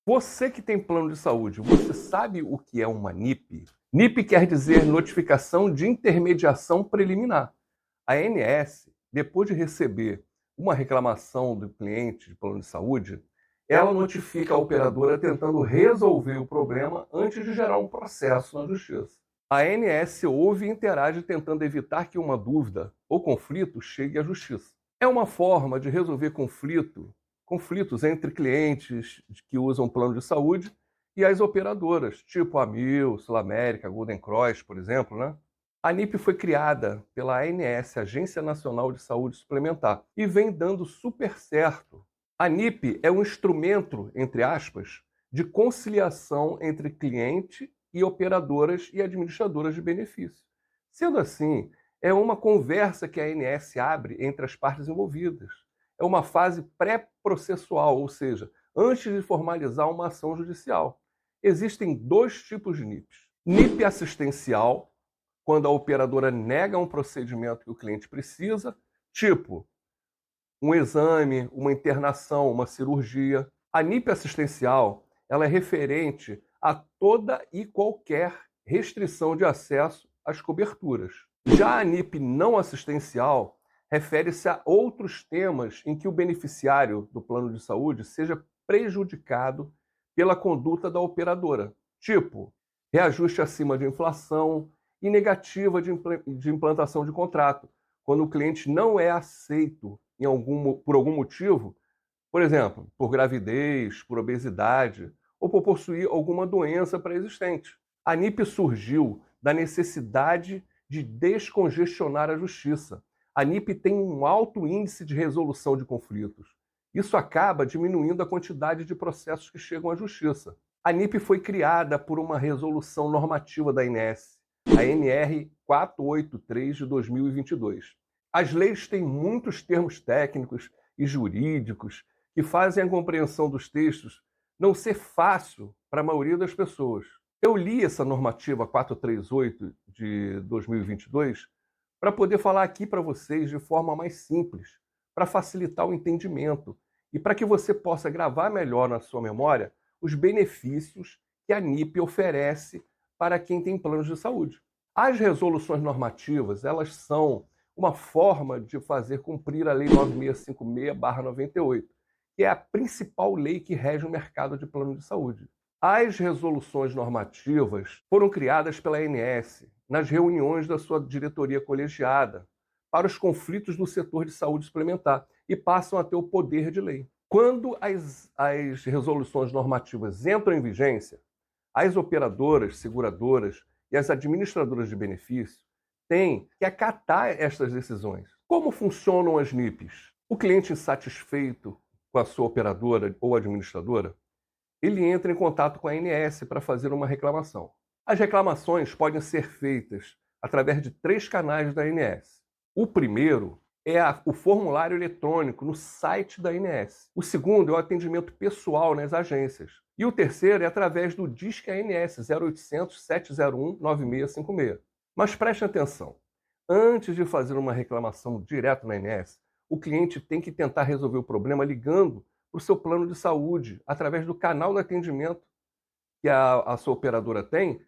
Você que tem plano de saúde, você sabe o que é uma NIP? NIP quer dizer Notificação de Intermediação Preliminar. A ANS, depois de receber uma reclamação do cliente de plano de saúde, ela notifica a operadora tentando resolver o problema antes de gerar um processo na justiça. A ANS ouve e interage tentando evitar que uma dúvida ou conflito chegue à justiça. É uma forma de resolver conflitos entre clientes que usam plano de saúde e as operadoras, tipo a Amil, Sul América, Golden Cross, por exemplo, né? A NIP foi criada pela ANS, Agência Nacional de Saúde Suplementar, e vem dando super certo. A NIP é um instrumento, entre aspas, de conciliação entre cliente e operadoras e administradoras de benefício. Sendo assim, é uma conversa que a ANS abre entre as partes envolvidas. É uma fase pré-processual, ou seja, antes de formalizar uma ação judicial. Existem dois tipos de NIPs. NIP assistencial, quando a operadora nega um procedimento que o cliente precisa, tipo um exame, uma internação, uma cirurgia. A NIP assistencial, ela é referente a toda e qualquer restrição de acesso às coberturas. Já a NIP não assistencial refere-se a outros temas em que o beneficiário do plano de saúde seja prejudicado pela conduta da operadora, tipo reajuste acima de inflação e negativa de implantação de contrato, quando o cliente não é aceito por algum motivo, por exemplo, por gravidez, por obesidade ou por possuir alguma doença pré-existente. A NIP surgiu da necessidade de descongestionar a justiça. A NIP tem um alto índice de resolução de conflitos. Isso acaba diminuindo a quantidade de processos que chegam à justiça. A NIP foi criada por uma resolução normativa da ANS, a NR 483 de 2022. As leis têm muitos termos técnicos e jurídicos que fazem a compreensão dos textos não ser fácil para a maioria das pessoas. Eu li essa normativa 438 de 2022 para poder falar aqui para vocês de forma mais simples, para facilitar o entendimento e para que você possa gravar melhor na sua memória os benefícios que a NIP oferece para quem tem planos de saúde. As resoluções normativas, elas são uma forma de fazer cumprir a Lei 9656/98, que é a principal lei que rege o mercado de plano de saúde. As resoluções normativas foram criadas pela ANS nas reuniões da sua diretoria colegiada para os conflitos do setor de saúde suplementar e passam a ter o poder de lei. Quando as resoluções normativas entram em vigência, as operadoras, seguradoras e as administradoras de benefício têm que acatar estas decisões. Como funcionam as NIPs? O cliente insatisfeito com a sua operadora ou administradora, ele entra em contato com a ANS para fazer uma reclamação. As reclamações podem ser feitas através de 3 canais da ANS. O primeiro é o formulário eletrônico no site da ANS. O segundo é o atendimento pessoal nas agências. E o terceiro é através do Disque ANS 0800 701 9656. Mas preste atenção, antes de fazer uma reclamação direto na ANS, o cliente tem que tentar resolver o problema ligando para o seu plano de saúde, através do canal de atendimento que a sua operadora tem,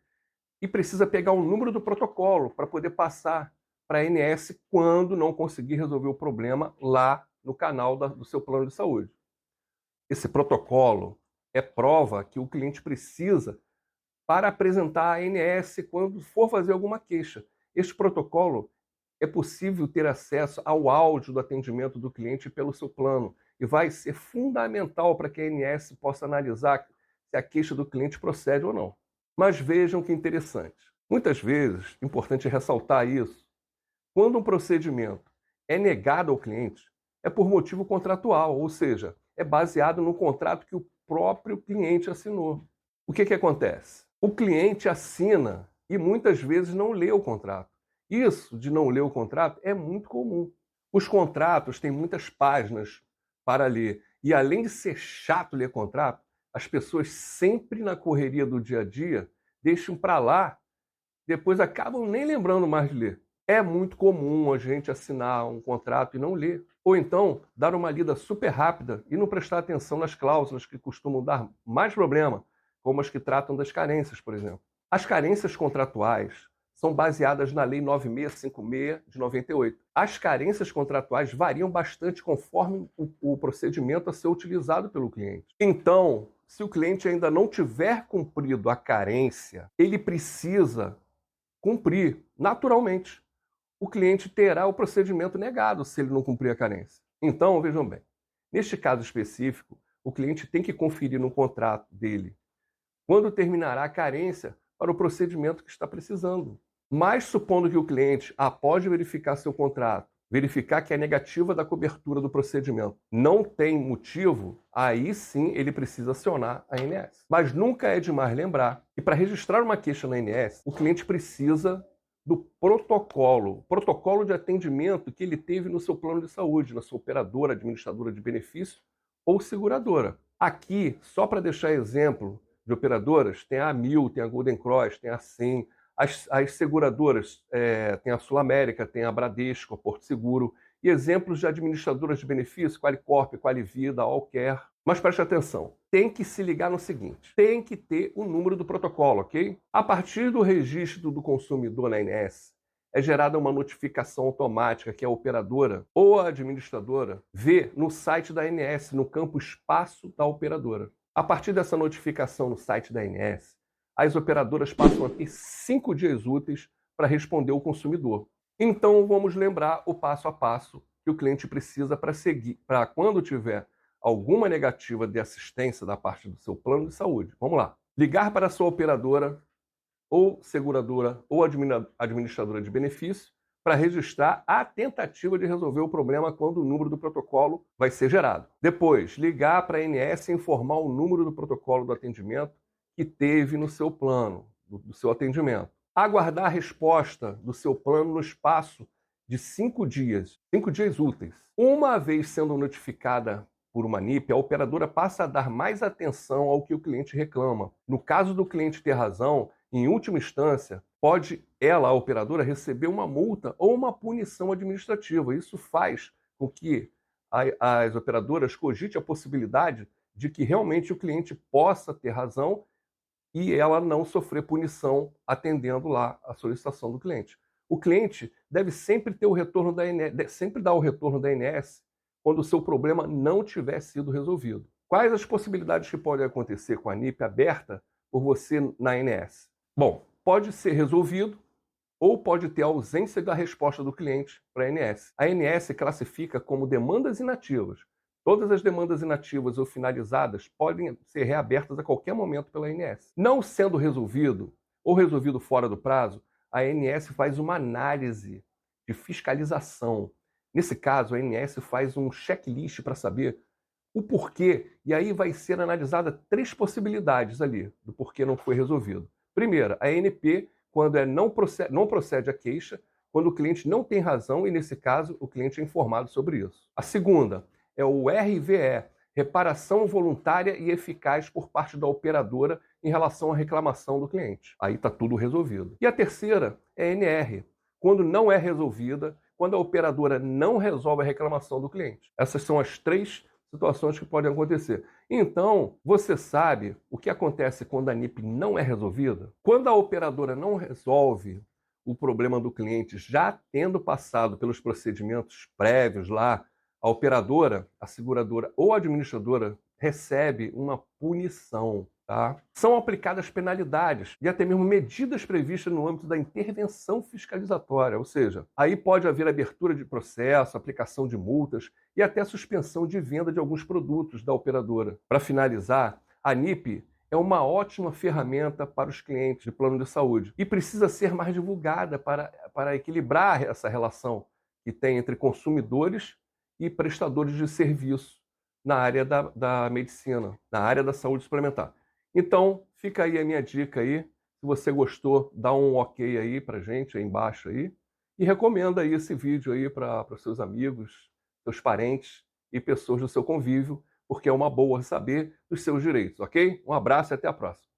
e precisa pegar o número do protocolo para poder passar para a ANS quando não conseguir resolver o problema lá no canal do seu plano de saúde. Esse protocolo é prova que o cliente precisa para apresentar à ANS quando for fazer alguma queixa. Este protocolo é possível ter acesso ao áudio do atendimento do cliente pelo seu plano e vai ser fundamental para que a ANS possa analisar se a queixa do cliente procede ou não. Mas vejam que interessante. Muitas vezes, importante ressaltar isso, quando um procedimento é negado ao cliente, é por motivo contratual, ou seja, é baseado no contrato que o próprio cliente assinou. O que acontece? O cliente assina e muitas vezes não lê o contrato. Isso de não ler o contrato é muito comum. Os contratos têm muitas páginas para ler e, além de ser chato ler contrato, as pessoas sempre na correria do dia a dia deixam para lá, depois acabam nem lembrando mais de ler. É muito comum a gente assinar um contrato e não ler. Ou então, dar uma lida super rápida e não prestar atenção nas cláusulas que costumam dar mais problema, como as que tratam das carências, por exemplo. As carências contratuais são baseadas na Lei 9656 de 98. As carências contratuais variam bastante conforme o procedimento a ser utilizado pelo cliente. Então, se o cliente ainda não tiver cumprido a carência, ele precisa cumprir naturalmente. O cliente terá o procedimento negado se ele não cumprir a carência. Então, vejam bem, neste caso específico, o cliente tem que conferir no contrato dele quando terminará a carência para o procedimento que está precisando. Mas supondo que o cliente, após verificar seu contrato, verificar que é negativa da cobertura do procedimento, não tem motivo, aí sim ele precisa acionar a ANS. Mas nunca é demais lembrar que para registrar uma queixa na ANS, o cliente precisa do protocolo de atendimento que ele teve no seu plano de saúde, na sua operadora, administradora de benefício ou seguradora. Aqui, só para deixar exemplo de operadoras, tem a Amil, tem a Golden Cross, tem a SIM. As seguradoras, tem a Sul América, tem a Bradesco, a Porto Seguro, e exemplos de administradoras de benefício, Qualicorp, Qualivida, Allcare. Mas preste atenção, tem que se ligar no seguinte, tem que ter o número do protocolo, ok? A partir do registro do consumidor na ANS, é gerada uma notificação automática que a operadora ou a administradora vê no site da ANS, no campo espaço da operadora. A partir dessa notificação no site da ANS, as operadoras passam a ter 5 dias úteis para responder ao consumidor. Então, vamos lembrar o passo a passo que o cliente precisa para seguir, para quando tiver alguma negativa de assistência da parte do seu plano de saúde. Vamos lá. Ligar para a sua operadora, ou seguradora, ou administradora de benefício, para registrar a tentativa de resolver o problema quando o número do protocolo vai ser gerado. Depois, ligar para a ANS e informar o número do protocolo do atendimento que teve no seu plano, do seu atendimento. Aguardar a resposta do seu plano no espaço de 5 dias úteis. Uma vez sendo notificada por uma NIP, a operadora passa a dar mais atenção ao que o cliente reclama. No caso do cliente ter razão, em última instância, pode ela, a operadora, receber uma multa ou uma punição administrativa. Isso faz com que as operadoras cogitem a possibilidade de que realmente o cliente possa ter razão e ela não sofrer punição atendendo lá a solicitação do cliente. O cliente deve sempre ter o retorno da ANS, sempre dar o retorno da ANS quando o seu problema não tiver sido resolvido. Quais as possibilidades que podem acontecer com a NIP aberta por você na ANS? Bom, pode ser resolvido ou pode ter ausência da resposta do cliente para a ANS. A ANS classifica como demandas inativas. Todas as demandas inativas ou finalizadas podem ser reabertas a qualquer momento pela ANS. Não sendo resolvido ou resolvido fora do prazo, a ANS faz uma análise de fiscalização. Nesse caso, a ANS faz um checklist para saber o porquê, e aí vai ser analisada 3 possibilidades ali do porquê não foi resolvido. Primeira, a ANP, quando não procede a queixa, quando o cliente não tem razão e, nesse caso, o cliente é informado sobre isso. A segunda é o RVE, reparação voluntária e eficaz por parte da operadora em relação à reclamação do cliente. Aí está tudo resolvido. E a terceira é a NR, quando não é resolvida, quando a operadora não resolve a reclamação do cliente. Essas são as 3 situações que podem acontecer. Então, você sabe o que acontece quando a NIP não é resolvida? Quando a operadora não resolve o problema do cliente, já tendo passado pelos procedimentos prévios lá, a operadora, a seguradora ou a administradora recebe uma punição. Tá? São aplicadas penalidades e até mesmo medidas previstas no âmbito da intervenção fiscalizatória, ou seja, aí pode haver abertura de processo, aplicação de multas e até suspensão de venda de alguns produtos da operadora. Para finalizar, a NIP é uma ótima ferramenta para os clientes de plano de saúde e precisa ser mais divulgada para equilibrar essa relação que tem entre consumidores e prestadores de serviço na área da medicina, na área da saúde suplementar. Então, fica aí a minha dica aí. Se você gostou, dá um ok aí pra gente, aí embaixo aí. E recomenda aí esse vídeo aí para seus amigos, seus parentes e pessoas do seu convívio, porque é uma boa saber dos seus direitos, ok? Um abraço e até a próxima.